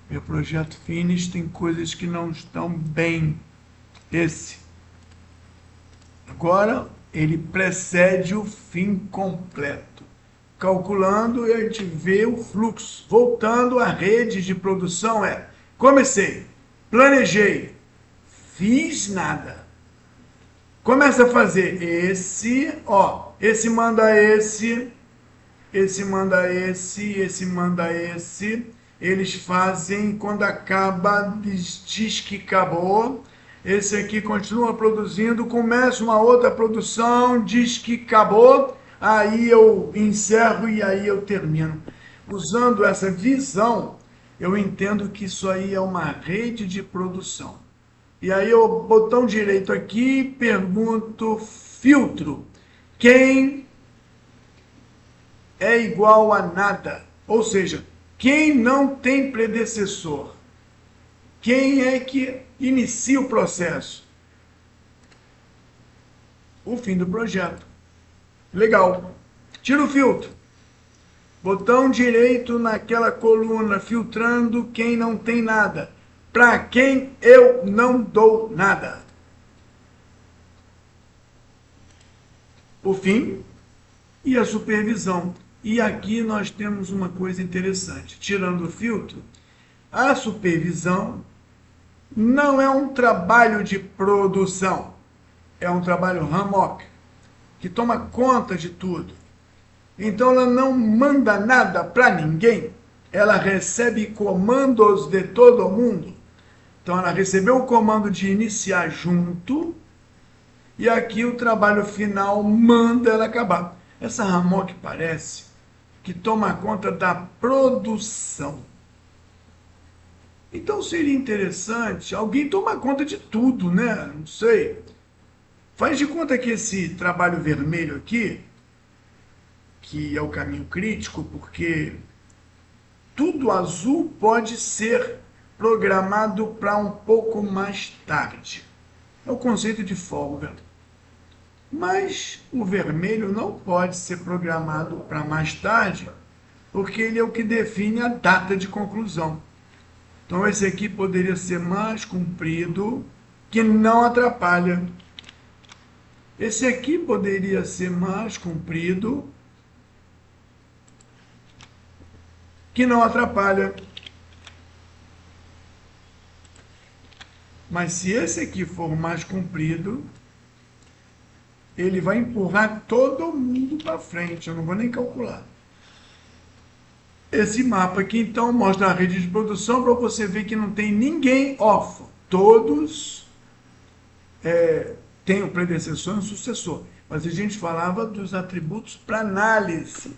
Meu projeto Finish tem coisas que não estão bem. Esse. Agora, ele precede o fim completo. Calculando, a gente vê o fluxo. Voltando à rede de produção, Comecei, planejei, fiz nada. Começa a fazer esse, ó, esse manda esse manda esse manda esse. Eles fazem, quando acaba, diz que acabou. Esse aqui continua produzindo, começa uma outra produção, diz que acabou, aí eu encerro e aí eu termino. Usando essa visão, eu entendo que isso aí é uma rede de produção. E aí eu, botão direito aqui, pergunto, filtro. Quem é igual a nada? Ou seja, quem não tem predecessor? Quem é que inicia o processo? O fim do projeto. Legal. Tira o filtro. Botão direito naquela coluna, filtrando quem não tem nada. Para quem eu não dou nada. O fim e a supervisão. E aqui nós temos uma coisa interessante. Tirando o filtro, a supervisão não é um trabalho de produção. É um trabalho hammock, que toma conta de tudo. Então ela não manda nada para ninguém. Ela recebe comandos de todo mundo. Então ela recebeu o comando de iniciar junto, e aqui o trabalho final manda ela acabar. Essa hammock parece que toma conta da produção. Então seria interessante alguém tomar conta de tudo, né? Não sei. Faz de conta que esse trabalho vermelho aqui, que é o caminho crítico, porque tudo azul pode ser programado para um pouco mais tarde. É o conceito de folga. Mas o vermelho não pode ser programado para mais tarde, porque ele é o que define a data de conclusão. Então esse aqui poderia ser mais comprido, que não atrapalha. Esse aqui poderia ser mais comprido, que não atrapalha. Mas se esse aqui for mais comprido, ele vai empurrar todo mundo para frente. Eu não vou nem calcular. Esse mapa aqui, então, mostra a rede de produção para você ver que não tem ninguém órfão. Todos têm o predecessor e o sucessor. Mas a gente falava dos atributos para análise.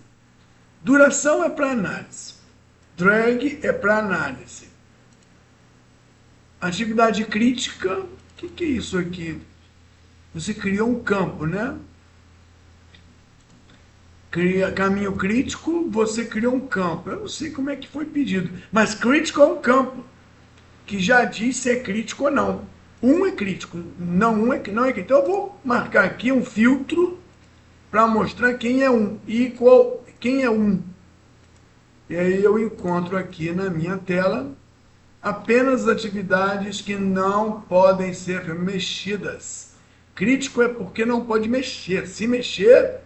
Duração é para análise. Drag é para análise. Atividade crítica, o que é isso aqui? Você criou um campo, né? Caminho crítico, você criou um campo. Eu não sei como é que foi pedido, mas crítico é um campo que já diz se é crítico ou não. Um é crítico, não um é, não é crítico. Então eu vou marcar aqui um filtro para mostrar quem é um, quem é um. E aí eu encontro aqui na minha tela apenas atividades que não podem ser mexidas. Crítico é porque não pode mexer. Se mexer,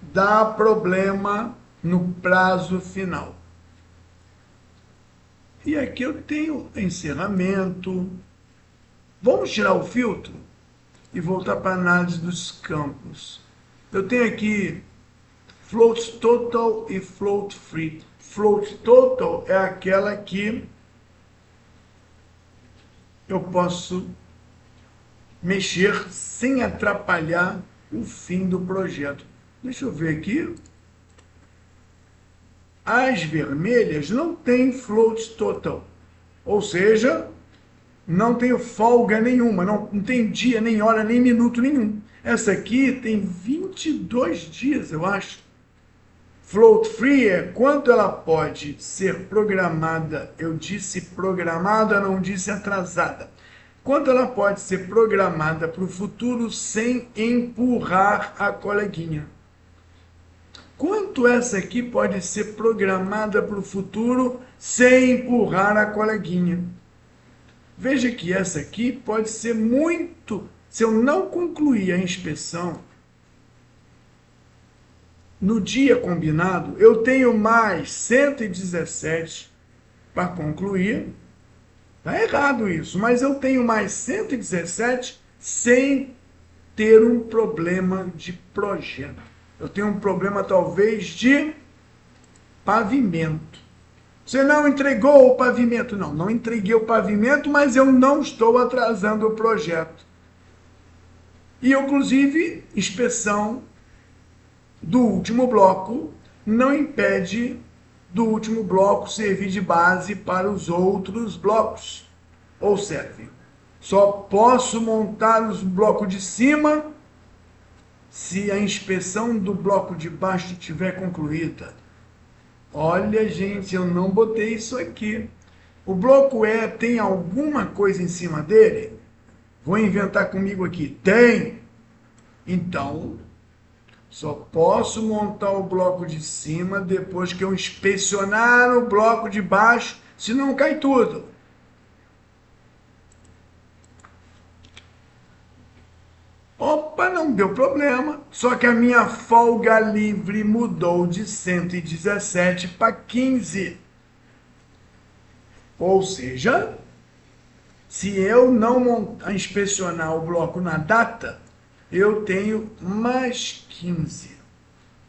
dá problema no prazo final. E aqui eu tenho encerramento. Vamos tirar o filtro e voltar para a análise dos campos. Eu tenho aqui float total e float free. Float total é aquela que eu posso mexer sem atrapalhar o fim do projeto. Deixa eu ver aqui. As vermelhas não têm float total. Ou seja, não tem folga nenhuma, não tem dia, nem hora, nem minuto nenhum. Essa aqui tem 22 dias, eu acho. Float free é quanto ela pode ser programada. Eu disse programada, não disse atrasada. Quanto ela pode ser programada para o futuro sem empurrar a coleguinha. Quanto essa aqui pode ser programada para o futuro sem empurrar a coleguinha. Veja que essa aqui pode ser muito... Se eu não concluir a inspeção no dia combinado, eu tenho mais 117 para concluir. Está errado isso, mas eu tenho mais 117 sem ter um problema de projeto. Eu tenho um problema talvez de pavimento. Você não entregou o pavimento? Não, não entreguei o pavimento, mas eu não estou atrasando o projeto. E, inclusive, inspeção do último bloco não impede do último bloco servir de base para os outros blocos. Ou serve. Só posso montar os blocos de cima se a inspeção do bloco de baixo estiver concluída. Olha, gente, eu não botei isso aqui. O bloco E tem alguma coisa em cima dele? Vou inventar comigo aqui. Tem. Então, só posso montar o bloco de cima depois que eu inspecionar o bloco de baixo, senão cai tudo. Opa, não deu problema. Só que a minha folga livre mudou de 117 para 15. Ou seja, se eu não inspecionar o bloco na data, eu tenho mais 15.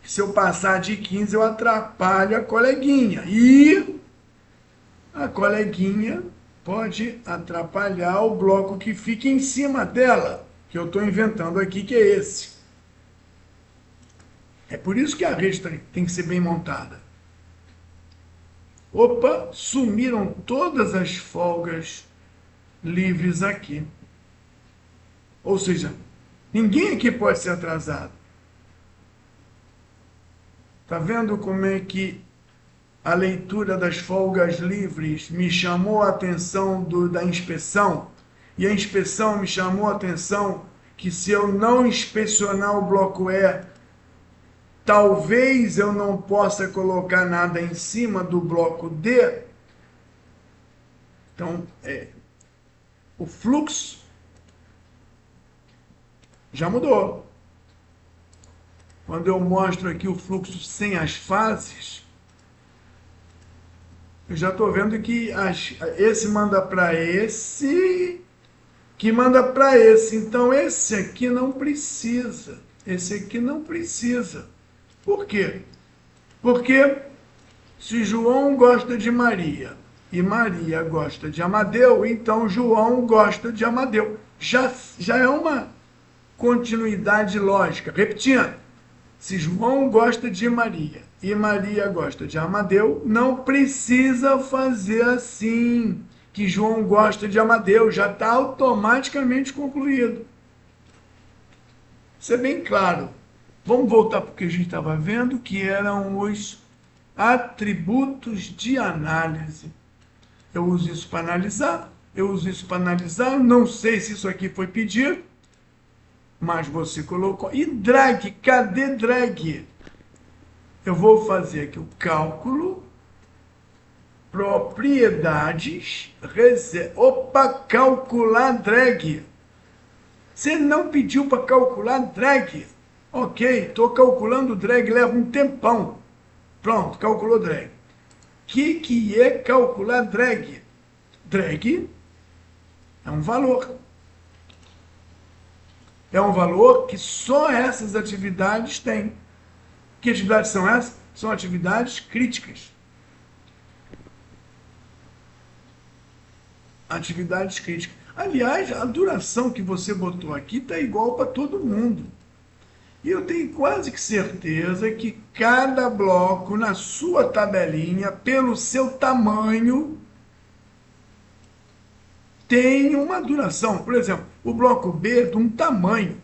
Se eu passar de 15, eu atrapalho a coleguinha. E a coleguinha pode atrapalhar o bloco que fica em cima dela, que eu estou inventando aqui, que é esse. É por isso que a rede tem que ser bem montada. Opa, sumiram todas as folgas livres aqui. Ou seja, ninguém aqui pode ser atrasado. Está vendo como é que a leitura das folgas livres me chamou a atenção da inspeção? E a inspeção me chamou a atenção que se eu não inspecionar o bloco E, talvez eu não possa colocar nada em cima do bloco D. Então, o fluxo já mudou. Quando eu mostro aqui o fluxo sem as fases, eu já estou vendo que esse manda para esse, que manda para esse. Então, esse aqui não precisa. Esse aqui não precisa. Por quê? Porque se João gosta de Maria e Maria gosta de Amadeu, então João gosta de Amadeu. Já é uma continuidade lógica. Repetindo, se João gosta de Maria e Maria gosta de Amadeu, não precisa fazer assim, que João gosta de Amadeu, já está automaticamente concluído. Isso é bem claro. Vamos voltar para o que a gente estava vendo, que eram os atributos de análise. Eu uso isso para analisar, não sei se isso aqui foi pedido, mas você colocou. E drag, cadê drag? Eu vou fazer aqui o cálculo, propriedades, calcular drag. Você não pediu para calcular drag. Ok, estou calculando drag, leva um tempão. Pronto, calculou drag. O que é calcular drag? Drag é um valor. É um valor que só essas atividades têm. Que atividades são essas? São atividades críticas. Atividades críticas. Aliás, a duração que você botou aqui está igual para todo mundo. E eu tenho quase que certeza que cada bloco na sua tabelinha, pelo seu tamanho, tem uma duração. Por exemplo, o bloco B de um tamanho,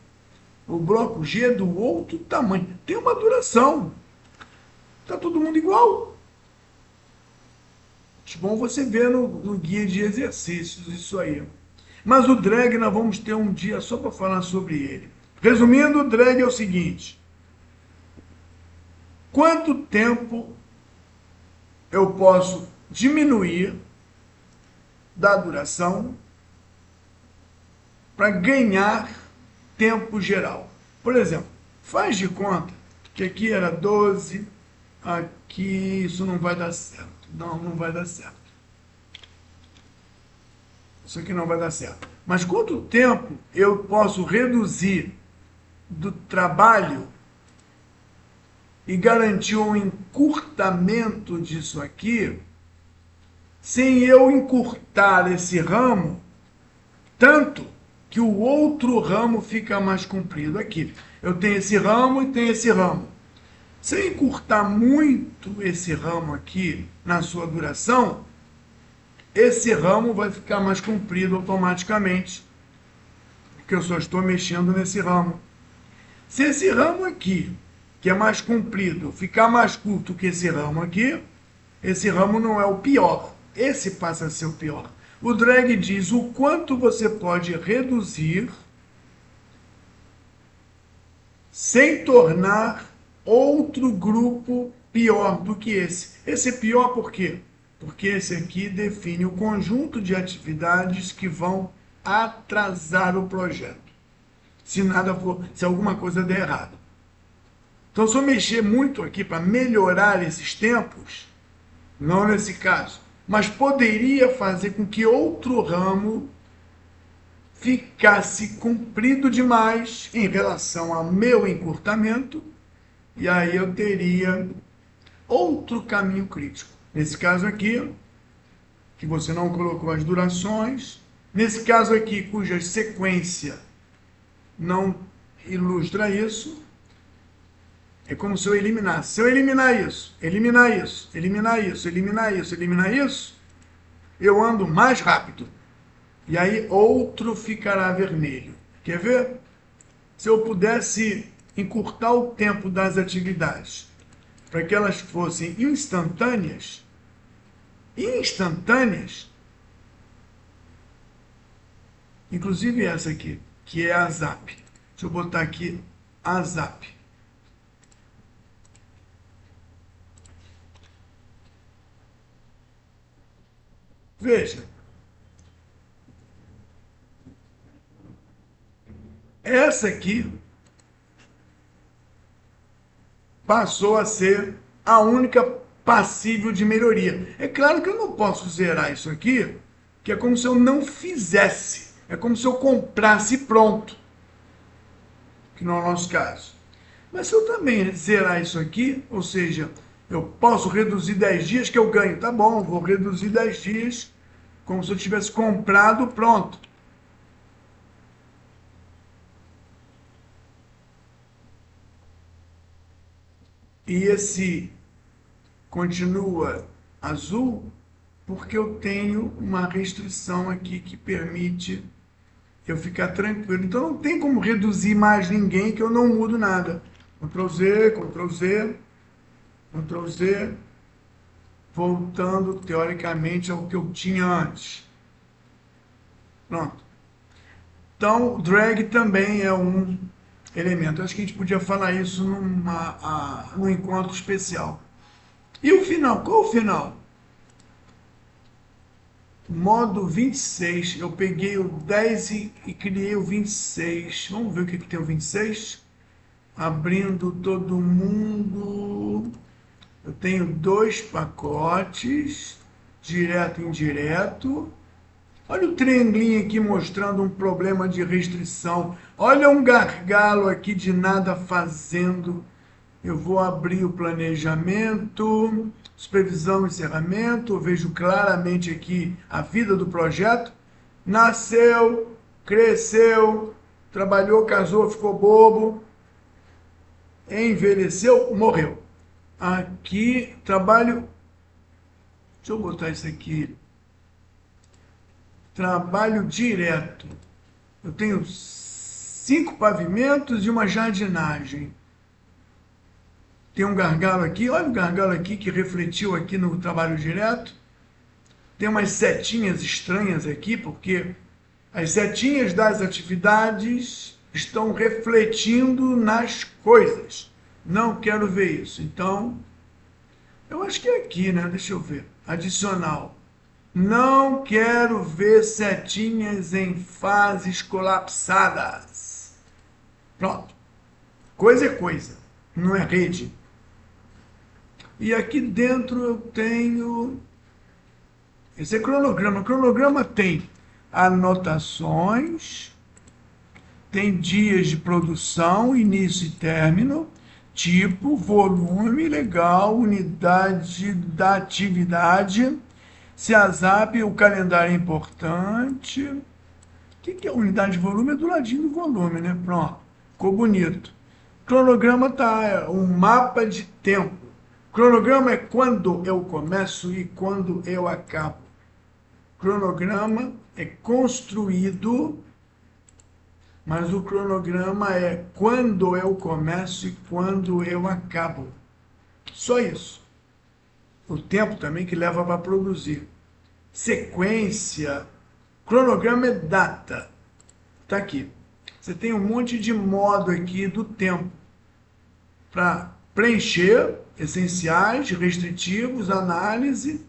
o bloco G do outro tamanho. Tem uma duração. Está todo mundo igual. É bom você ver no guia de exercícios isso aí. Mas o drag nós vamos ter um dia só para falar sobre ele. Resumindo, o drag é o seguinte. Quanto tempo eu posso diminuir da duração para ganhar tempo geral? Por exemplo, faz de conta que aqui era 12, aqui isso não vai dar certo. Não vai dar certo. Isso aqui não vai dar certo. Mas quanto tempo eu posso reduzir do trabalho e garantir um encurtamento disso aqui, sem eu encurtar esse ramo, tanto que o outro ramo fica mais comprido aqui. Eu tenho esse ramo e tenho esse ramo. Se eu encurtar muito esse ramo aqui na sua duração, esse ramo vai ficar mais comprido automaticamente, porque eu só estou mexendo nesse ramo. Se esse ramo aqui, que é mais comprido, ficar mais curto que esse ramo aqui, esse ramo não é o pior, esse passa a ser o pior. O drag diz o quanto você pode reduzir sem tornar outro grupo pior do que esse. Esse é pior por quê? Porque esse aqui define o conjunto de atividades que vão atrasar o projeto. Se alguma coisa der errado. Então, se eu mexer muito aqui para melhorar esses tempos, não nesse caso, mas poderia fazer com que outro ramo ficasse comprido demais em relação ao meu encurtamento, e aí eu teria outro caminho crítico. Nesse caso aqui, que você não colocou as durações, nesse caso aqui, cuja sequência não ilustra isso, é como se eu eliminasse. Se eu eliminar isso, eliminar isso, eliminar isso, eliminar isso, eliminar isso, eu ando mais rápido. E aí outro ficará vermelho. Quer ver? Se eu pudesse encurtar o tempo das atividades para que elas fossem instantâneas, inclusive essa aqui, que é a Zap. Deixa eu botar aqui a Zap. Veja. Essa aqui passou a ser a única passível de melhoria. É claro que eu não posso zerar isso aqui, que é como se eu não fizesse. É como se eu comprasse pronto, que não é o nosso caso. Mas se eu também zerar isso aqui, ou seja, eu posso reduzir 10 dias que eu ganho. Tá bom, vou reduzir 10 dias como se eu tivesse comprado pronto. E esse continua azul porque eu tenho uma restrição aqui que permite eu ficar tranquilo. Então não tem como reduzir mais ninguém que eu não mudo nada. Ctrl Z, Ctrl Z, Ctrl Z, voltando teoricamente ao que eu tinha antes. Pronto. Então, o drag também é um elemento. Acho que a gente podia falar isso num encontro especial. E o final? Qual o final? Modo 26. Eu peguei o 10 e criei o 26. Vamos ver o que tem o 26. Abrindo todo mundo. Eu tenho 2 pacotes, direto e indireto. Olha o triangulinho aqui mostrando um problema de restrição. Olha um gargalo aqui de nada fazendo. Eu vou abrir o planejamento, supervisão e encerramento. Eu vejo claramente aqui a vida do projeto. Nasceu, cresceu, trabalhou, casou, ficou bobo, envelheceu, morreu. Aqui, trabalho... Deixa eu botar isso aqui. Trabalho direto. Eu tenho 5 pavimentos e uma jardinagem. Tem um gargalo aqui, olha o gargalo aqui que refletiu aqui no trabalho direto. Tem umas setinhas estranhas aqui, porque as setinhas das atividades estão refletindo nas coisas. Não quero ver isso. Então, eu acho que é aqui, né? Deixa eu ver. Adicional. Não quero ver setinhas em fases colapsadas. Pronto. Coisa é coisa, não é rede. E aqui dentro eu tenho... Esse é cronograma. Cronograma tem anotações, tem dias de produção, início e término, tipo, volume, legal, unidade da atividade, se a ZAP, o calendário é importante. O que é unidade de volume? É do ladinho do volume, né? Pronto, ficou bonito. Cronograma tá, é um mapa de tempo. Cronograma é quando eu começo e quando eu acabo. Cronograma é construído, mas o cronograma é quando eu começo e quando eu acabo. Só isso. O tempo também que leva para produzir. Sequência. Cronograma é data. Está aqui. Você tem um monte de modo aqui do tempo para preencher essenciais, restritivos, análise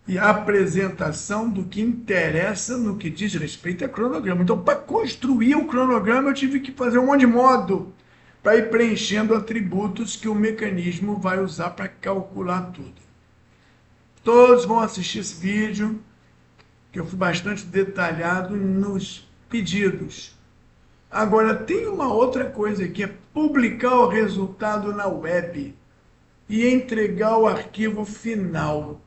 e apresentação do que interessa no que diz respeito a cronograma. Então, para construir o cronograma, eu tive que fazer um monte de modo para ir preenchendo atributos que o mecanismo vai usar para calcular tudo. Todos vão assistir esse vídeo, que eu fui bastante detalhado nos pedidos. Agora, tem uma outra coisa que é publicar o resultado na web e entregar o arquivo final.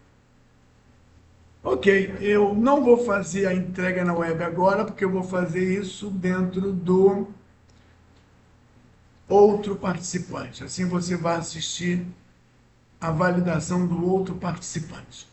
Ok, eu não vou fazer a entrega na web agora, porque eu vou fazer isso dentro do outro participante. Assim você vai assistir a validação do outro participante.